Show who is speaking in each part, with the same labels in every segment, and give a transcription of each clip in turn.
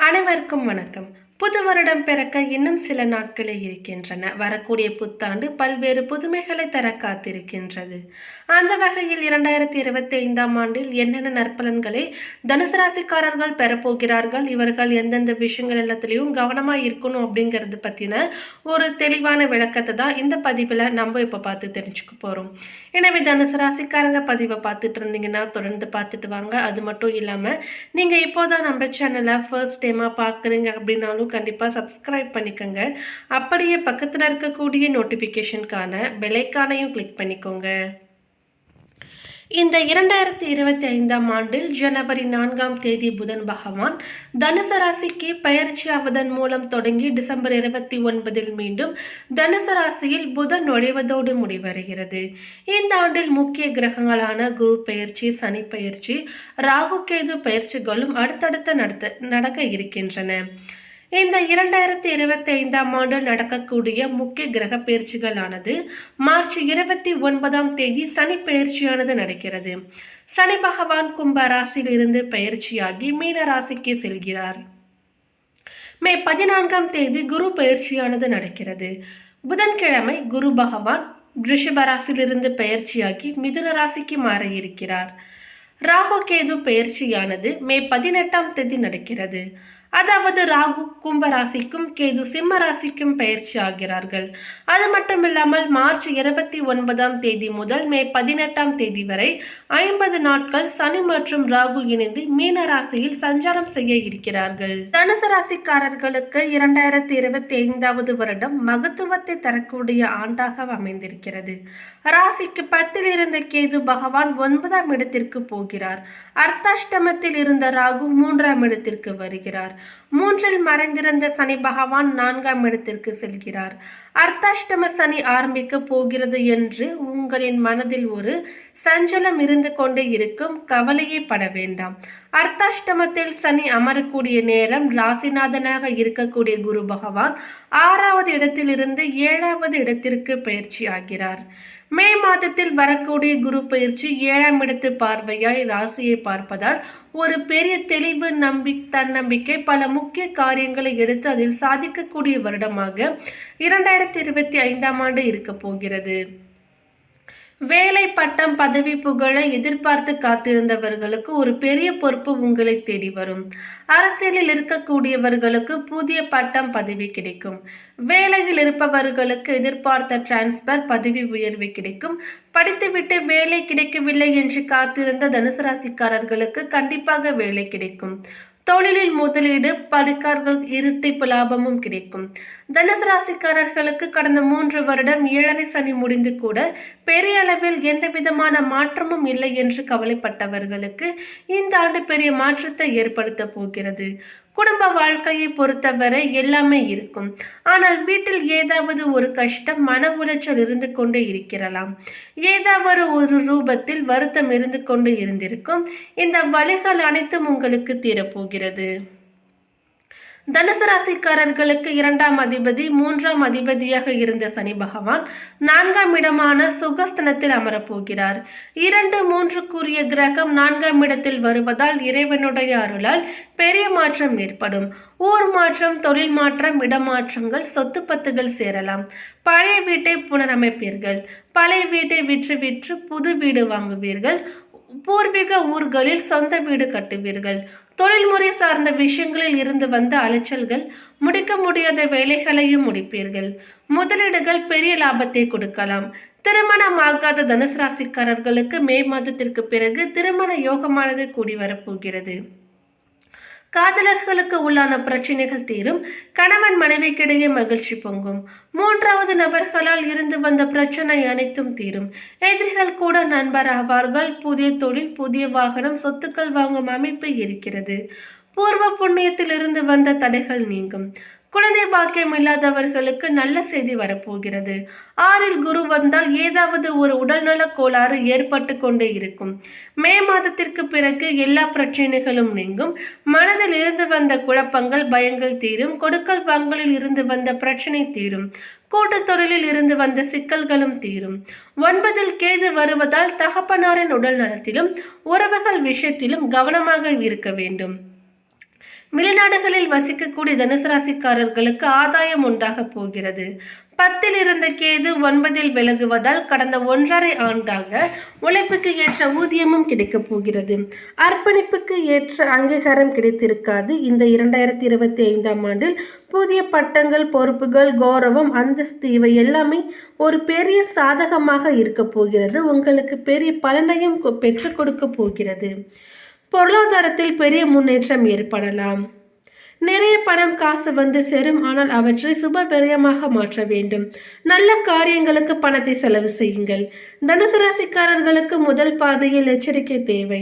Speaker 1: அனைவருக்கும் வணக்கம். புது வருடம் பிறக்க இன்னும் சில நாட்களே இருக்கின்றன. வரக்கூடிய புத்தாண்டு பல்வேறு புதுமைகளை தர காத்திருக்கின்றது. அந்த வகையில் 2025ஆம் ஆண்டில் என்னென்ன நற்பலன்களை தனுசு ராசிக்காரர்கள் பெறப்போகிறார்கள், இவர்கள் எந்தெந்த விஷயங்கள் எல்லாத்துலேயும் கவனமாக இருக்கணும் அப்படிங்கிறது பற்றின ஒரு தெளிவான விளக்கத்தை தான் இந்த பதிவில் நம்ம இப்போ பார்த்து தெரிஞ்சுக்க போகிறோம். எனவே தனுசு ராசிக்காரங்க பதிவை பார்த்துட்டு இருந்தீங்கன்னா தொடர்ந்து பார்த்துட்டு வாங்க. அது மட்டும் இல்லாமல் நீங்கள் இப்போதான் நம்ம சேனலை ஃபர்ஸ்ட் டைமாக பார்க்குறீங்க அப்படின்னாலும் கண்டிப்பாக சப்ஸ்கிரைப் பண்ணிக்கோங்க. அப்படியே பக்கத்தில் இருக்கக்கூடிய நோட்டிஃபிகேஷனுக்கான பெல் ஐகானையும் கிளிக் பண்ணிக்கோங்க. இந்த 2025ஆம் ஆண்டில் ஜனவரி 4ஆம் தேதி புதன் பகவான் தனுசு ராசிக்கு பயிற்சியாவதன் மூலம் தொடங்கி டிசம்பர் 29இல் மீண்டும் தனுசு ராசியில் புதன் நுழைவதோடு முடிவடைகிறது. இந்த ஆண்டில் முக்கிய கிரகங்களான குரு பயிற்சி, சனி பயிற்சி, ராகு கேது பயிற்சிகளும் அடுத்தடுத்து நடக்க இருக்கின்றன. இந்த 2025ஆம் ஆண்டில் நடக்கக்கூடிய முக்கிய கிரக பயிற்சிகளானது மார்ச் 29ஆம் தேதி சனி பயிற்சியானது நடக்கிறது. சனி பகவான் கும்ப ராசியில் இருந்து பயிற்சியாகி மீன ராசிக்கு செல்கிறார். மே 14ஆம் தேதி குரு பயிற்சியானது நடக்கிறது. புதன்கிழமை குரு பகவான் ரிஷப ராசியிலிருந்து பயிற்சியாகி மிதுன ராசிக்கு மாற இருக்கிறார். ராகு கேது பயிற்சியானது மே 18ஆம் தேதி நடக்கிறது. அதாவது ராகு கும்ப ராசிக்கும் கேது சிம்ம ராசிக்கும் பயிற்சி ஆகிறார்கள். அது மட்டுமில்லாமல் மார்ச் 29ஆம் தேதி முதல் மே 18ஆம் தேதி வரை 50 நாட்கள் சனி மற்றும் ராகு இணைந்து மீன ராசியில் சஞ்சாரம் செய்ய இருக்கிறார்கள். தனுசு ராசிக்காரர்களுக்கு 2025ஆவது வருடம் மகத்துவத்தை தரக்கூடிய ஆண்டாக அமைந்திருக்கிறது. ராசிக்கு 10ல் இருந்த கேது பகவான் 9ஆம் இடத்திற்கு போகிறார். அர்த்தாஷ்டமத்தில் இருந்த ராகு 3ஆம் இடத்திற்கு வருகிறார். 3ல் மறைந்திருந்த சனி பகவான் 4ஆம் இடத்திற்கு செல்கிறார். அர்த்தாஷ்டம சனி ஆரம்பிக்க போகிறது என்று உங்களின் மனதில் ஒரு சஞ்சலம் இருந்து கொண்டே இருக்கும். கவலையே பட வேண்டாம். அர்த்தாஷ்டமத்தில் சனி அமரக்கூடிய நேரம் ராசிநாதனாக இருக்கக்கூடிய குரு பகவான் 6வது இடத்திலிருந்து 7வது இடத்திற்கு பயிற்சி ஆகிறார். மே மாதத்தில் வரக்கூடிய குரு பயிற்சி 7ஆம் இடத்து பார்வையாய் ராசியை பார்ப்பதால் ஒரு பெரிய தெளிவு, தன்னம்பிக்கை, பல முக்கிய காரியங்களை எடுத்து அதில் சாதிக்கக்கூடிய வருடமாக 2025ஆம் ஆண்டு இருக்க போகிறது. வேலை, பட்டம், பதவி, புகழை எதிர்பார்த்து காத்திருந்தவர்களுக்கு ஒரு பெரிய பொறுப்பு உங்களை தேடி வரும். அரசியலில் இருக்கக்கூடியவர்களுக்கு புதிய பட்டம், பதவி கிடைக்கும். வேலையில் இருப்பவர்களுக்கு எதிர்பார்த்த டிரான்ஸ்பர், பதவி உயர்வு கிடைக்கும். படித்துவிட்டு வேலை கிடைக்கவில்லை என்று காத்திருந்த தனுசு ராசிக்காரர்களுக்கு கண்டிப்பாக வேலை கிடைக்கும். தொழிலில் முதலீடு, படுக்கார்கள் இரட்டிப்பு லாபமும் கிடைக்கும். தனுசு ராசிக்காரர்களுக்கு கடந்த 3 வருடம் 7.5 சனி முடிந்து கூட பெரிய அளவில் எந்த விதமான மாற்றமும் இல்லை என்று கவலைப்பட்டவர்களுக்கு இந்த ஆண்டு பெரிய மாற்றத்தை ஏற்படுத்த போகிறது. குடும்ப வாழ்க்கையை பொறுத்தவரை எல்லாமே இருக்கும். ஆனால் வீட்டில் ஏதாவது ஒரு கஷ்டம், மன உளைச்சல் இருந்து கொண்டே இருக்கிறலாம். ஏதாவது ஒரு ரூபத்தில் வருத்தம் இருந்து கொண்டு இருந்திருக்கும். இந்த வலிகள் அனைத்தும் உங்களுக்கு தீரப்போகிறது. தனுசு ராசிக்காரர்களுக்கு 2ஆம் அதிபதி 3ஆம் அதிபதியாக இருந்த சனி பகவான் 4ஆம் இடமான சுகஸ்தனத்தில் அமரப்போகிறார். 2, 3க்குரிய கிரகம் 4ஆம் இடத்தில் வருவதால் இறைவனுடைய அருளால் பெரிய மாற்றம் ஏற்படும். ஊர் மாற்றம், தொழில் மாற்றம், இடமாற்றங்கள், சொத்து பத்துகள் சேரலாம். பழைய வீட்டை புனரமைப்பீர்கள். பழைய வீட்டை விற்று புது வீடு வாங்குவீர்கள். பூர்வீக ஊர்களில் சொந்த வீடு கட்டுவீர்கள். தொழில்முறை சார்ந்த விஷயங்களில் இருந்து வந்த அலைச்சல்கள், முடிக்க முடியாத வேலைகளையும் முடிப்பீர்கள். முதலீடுகள் பெரிய லாபத்தை கொடுக்கலாம். திருமணமாகாத தனுசு ராசிக்காரர்களுக்கு மே மாதத்திற்கு பிறகு திருமண யோகமானது கூடி வரப்போகிறது. காதலர்களுக்கு உள்ளான பிரச்சனைகள் தீரும். கணவன் மனைவிக்கிடையே மகிழ்ச்சி பொங்கும். 3வது நபர்களால் இருந்து வந்த பிரச்சனை அனைத்தும் தீரும். எதிரிகள் கூட நண்பர் ஆவார்கள். புதிய தொழில், புதிய வாகனம், சொத்துக்கள் வாங்கும் அமைப்பு இருக்கிறது. பூர்வ புண்ணியத்தில் இருந்து வந்த தடைகள் நீங்கும். குழந்தை பாக்கியம் இல்லாதவர்களுக்கு நல்ல செய்தி வரப்போகிறது. 6ல் குரு வந்தால் ஏதாவது ஒரு உடல்நல கோளாறு ஏற்பட்டு கொண்டே இருக்கும். மே மாதத்திற்கு பிறகு எல்லா பிரச்சனைகளும் நீங்கும். மனதில் இருந்து வந்த குழப்பங்கள், பயங்கள் தீரும். கொடுக்கல் வாங்கலில் இருந்து வந்த பிரச்சனை தீரும். கூட்டு தொழிலில் இருந்து வந்த சிக்கல்களும் தீரும். 9ல் கேது வருவதால் தகப்பனாரின் உடல் நலத்திலும் உறவுகள் விஷயத்திலும் கவனமாக இருக்க வேண்டும். வெளிநாடுகளில் வசிக்கக்கூடிய தனுசு ராசிக்காரர்களுக்கு ஆதாயம் உண்டாக போகிறது. 10ல் இருந்த கேது 9ல் விலகுவதால் கடந்த 1.5 ஆண்டாக உழைப்புக்கு ஏற்ற ஊதியமும் கிடைக்கப் போகிறது. அர்ப்பணிப்புக்கு ஏற்ற அங்கீகாரம் கிடைத்திருக்காது. இந்த 2025ஆம் ஆண்டில் புதிய பட்டங்கள், பொறுப்புகள், கௌரவம், அந்தஸ்து இவை எல்லாமே ஒரு பெரிய சாதகமாக இருக்க போகிறது. உங்களுக்கு பெரிய பலனையும் பெற்றுக் கொடுக்க போகிறது. பொருளாதாரத்தில் பெரிய முன்னேற்றம் ஏற்படலாம். நிறைய பணம் காசு வந்து சேரும். ஆனால் அவற்றை சுப விரயமாக மாற்ற வேண்டும். நல்ல காரியங்களுக்கு பணத்தை செலவு செய்யுங்கள். தனுசு ராசிக்காரர்களுக்கு முதல் பாதையில் எச்சரிக்கை தேவை.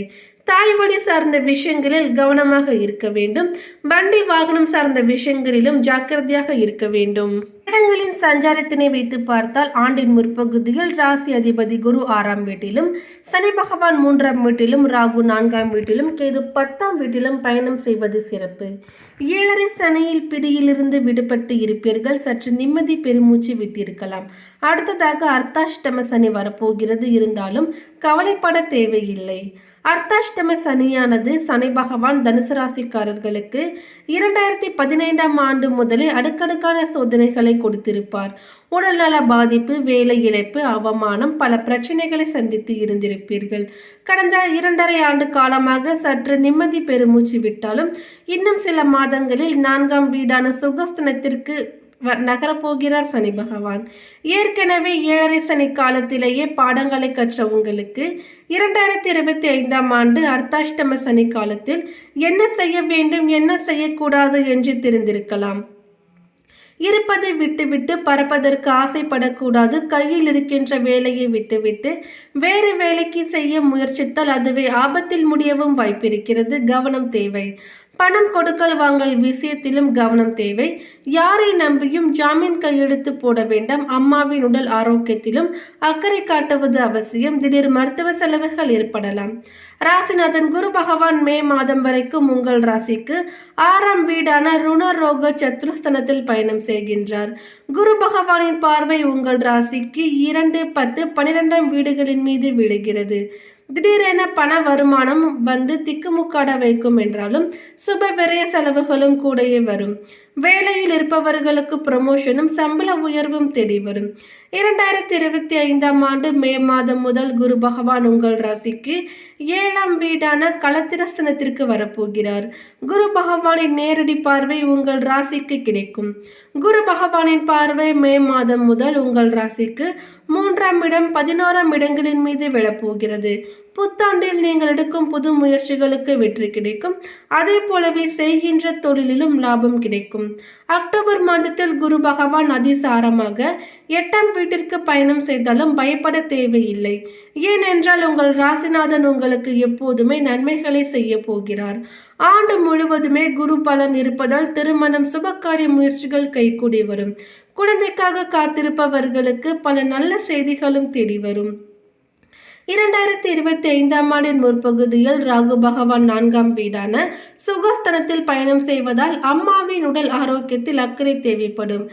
Speaker 1: தாய் வழி சார்ந்த விஷயங்களில் கவனமாக இருக்க வேண்டும். வண்டி வாகனம் சார்ந்த விஷயங்களிலும் ஜாக்கிரதையாக இருக்க வேண்டும். கிரகங்களின் சஞ்சாரத்தினை வைத்து பார்த்தால் ஆண்டின் முற்பகுதியில் ராசி அதிபதி குரு 6ஆம் வீட்டிலும், சனி பகவான் 3ஆம் வீட்டிலும், ராகு 4ஆம் வீட்டிலும், கேது 10ஆம் வீட்டிலும் பயணம் செய்வது சிறப்பு. 7.5 சனியில் பிடியிலிருந்து விடுபட்டு இருப்பீர்கள். சற்று நிம்மதி பெருமூச்சு விட்டிருக்கலாம். அடுத்ததாக அர்த்தாஷ்டம சனி வரப்போகிறது. இருந்தாலும் கவலைப்பட தேவையில்லை. அர்த்தாஷ்டம சனியானது சனி பகவான் தனுசு ராசிக்காரர்களுக்கு 2015ஆம் ஆண்டு முதலே அடுக்கடுக்கான சோதனைகளை கொடுத்திருப்பார். உடல்நல பாதிப்பு, வேலை இழப்பு, அவமானம், பல பிரச்சனைகளை சந்தித்து இருந்திருப்பீர்கள். கடந்த 2.5 ஆண்டு காலமாக சற்று நிம்மதி பெருமூச்சு விட்டாலும் இன்னும் சில மாதங்களில் 4ஆம் வீடான சுகஸ்தனத்திற்கு நகரப்போகிறார் சனி பகவான். ஏற்கனவே 7.5 சனி காலத்திலேயே பாடங்களை கற்ற உங்களுக்கு 2025ஆம் ஆண்டு அர்த்தாஷ்டம சனி காலத்தில் என்ன செய்ய வேண்டும், என்ன செய்யக்கூடாது என்று தெரிந்திருக்கலாம். இருப்பதை விட்டுவிட்டு பறப்பதற்கு ஆசைப்படக்கூடாது. கையில் இருக்கின்ற வேலையை விட்டுவிட்டு வேறு வேலைக்கு செய்ய முயற்சித்தால் அதுவே ஆபத்தில் முடியவும் வாய்ப்பிருக்கிறது. கவனம் தேவை. பணம் கொடுக்கல் வாங்கல் விஷயத்திலும் கவனம் தேவை. யாரை நம்பியும் ஜாமீன் கையெழுத்து போட வேண்டாம். அம்மாவின் உடல் ஆரோக்கியத்திலும் அக்கறை காட்டுவது அவசியம். திடீர் மருத்துவ செலவுகள் ஏற்படலாம். ராசிநாதன் குரு பகவான் மே மாதம் வரைக்கும் உங்கள் ராசிக்கு 6ஆம் வீடான ருணரோக சத்ருஸ்தனத்தில் பயணம் செய்கின்றார். குரு பகவானின் பார்வை உங்கள் ராசிக்கு 2, 10, 12ஆம் வீடுகளின் மீது விழுகிறது. திடீரென பண வருமானம் வந்து திக்குமுக்காட வைக்கும் என்றாலும் சுப விரய செலவுகளும் கூடயே வரும். வேலையில் இருப்பவர்களுக்கு ப்ரமோஷனும் சம்பள உயர்வும் தேடி வரும். 2025ஆம் ஆண்டு மே மாதம் முதல் குரு பகவான் உங்கள் ராசிக்கு 7ஆம் வீடான களத்திரஸ்தனத்திற்கு வரப்போகிறார். குரு பகவானின் நேரடி பார்வை உங்கள் ராசிக்கு கிடைக்கும். குரு பகவானின் பார்வை மே மாதம் முதல் உங்கள் ராசிக்கு 3ஆம் இடம், 11ஆம் இடங்களின் மீது விழப்போகிறது. புத்தாண்டில் நீங்கள் எடுக்கும் புது முயற்சிகளுக்கு வெற்றி கிடைக்கும். அதே போலவே செய்கின்ற தொழிலிலும் லாபம் கிடைக்கும். அக்டோபர் மாதத்தில் குரு பகவான் அதிசாரமாக 8ஆம் வீட்டிற்கு பயணம் செய்தாலும் பயப்பட தேவையில்லை. ஏனென்றால் உங்கள் ராசிநாதன் உங்களுக்கு எப்போதுமே நன்மைகளை செய்ய போகிறார். ஆண்டு முழுவதுமே குரு பலன் இருப்பதால் திருமணம், சுபகாரிய முயற்சிகள் கைகூடி வரும். குழந்தைக்காக காத்திருப்பவர்களுக்கு பல நல்ல செய்திகளும் தேடி வரும். 2025ஆம் ஆண்டின் முற்பகுதியில் ராகு பகவான் 4ஆம் வீடான சுகஸ்தனத்தில் பயணம் செய்வதால் அம்மாவின் உடல் ஆரோக்கியத்தில் அக்கறை தேவைப்படும்.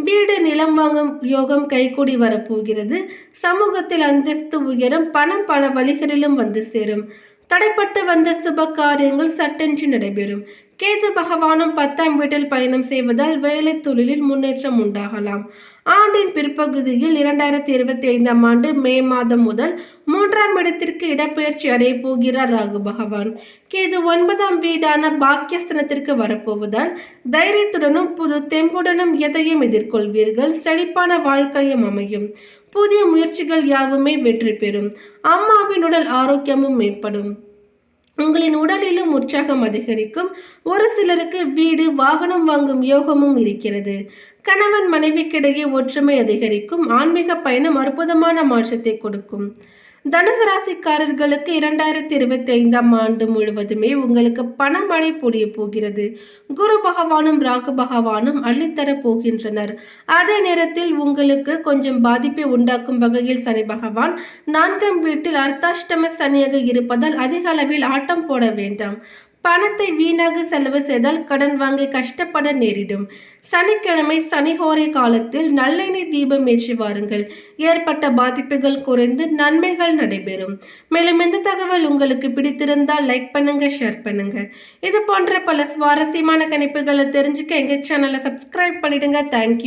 Speaker 1: வீடு, நிலம் வாங்கும் யோகம் கைகூடி வரப்போகிறது. சமூகத்தில் அந்தஸ்து உயரும். பணம் பல வழிகளிலும் வந்து சேரும். தடைப்பட்டு வந்த சுப காரியங்கள் சட்டென்று நடைபெறும். கேது பகவானும் 10ஆம் வீட்டில் பயணம் செய்வதால் வேலை தொழிலில் முன்னேற்றம் உண்டாகலாம். ஆண்டின் பிற்பகுதியில் 2025ஆம் ஆண்டு மே மாதம் முதல் 3ஆம் இடத்திற்கு இடப்பெயர்ச்சி அடைய போகிறார் ராகு பகவான். கேது 9ஆம் வீடான பாக்கியஸ்தனத்திற்கு வரப்போவதால் தைரியத்துடனும் புது தெம்புடனும் எதையும் எதிர்கொள்வீர்கள். செழிப்பான வாழ்க்கையும் அமையும். புதிய முயற்சிகள் யாவுமே வெற்றி பெறும். அம்மாவின் உடல் ஆரோக்கியமும் மேம்படும். உங்களின் உடலிலும் உற்சாகம் அதிகரிக்கும். ஒரு சிலருக்கு வீடு, வாகனம் வாங்கும் யோகமும் இருக்கிறது. கணவன் மனைவிக்கிடையே ஒற்றுமை அதிகரிக்கும். ஆன்மீக பயணம் அற்புதமான மாற்றத்தை கொடுக்கும். தனுசு ராசிக்காரர்களுக்கு 2025ஆம் ஆண்டு முழுவதுமே உங்களுக்கு பணமழை பொழிய போகிறது. குரு பகவானும் ராகு பகவானும் அள்ளித்தர போகின்றனர். அதே நேரத்தில் உங்களுக்கு கொஞ்சம் பாதிப்பை உண்டாக்கும் வகையில் சனி பகவான் 4ஆம் வீட்டில் அர்த்தாஷ்டம சனியாக இருப்பதால் அதிக அளவில் ஆட்டம் போட வேண்டாம். பணத்தை வீணாக செலவு செய்தால் கடன் வாங்கி கஷ்டப்பட நேரிடும். சனிக்கிழமை சனிஹோரை காலத்தில் நல்லெண்ணெய் தீபம் ஏற்றி வாருங்கள். ஏற்பட்ட பாதிப்புகள் குறைந்து நன்மைகள் நடைபெறும். மேலும் இந்த தகவல் உங்களுக்கு பிடித்திருந்தால் லைக் பண்ணுங்க, ஷேர் பண்ணுங்க. இது போன்ற பல சுவாரஸ்யமான கணிப்புகளை தெரிஞ்சுக்க எங்க சேனலை சப்ஸ்கிரைப் பண்ணிடுங்க. தேங்க்யூ.